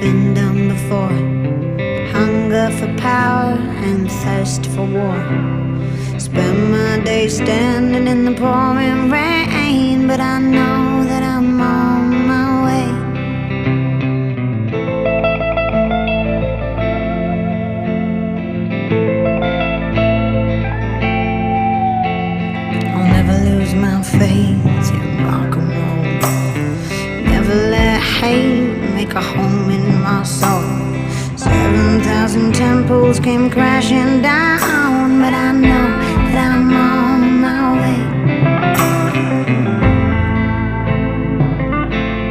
been done before. Hunger for power and thirst for war. Spend my day standing in the pouring rain, but I know that I'm on my way. I'll never lose my faith in rock and roll. Never let hate make a home in my soul. 7,000 temples came crashing down,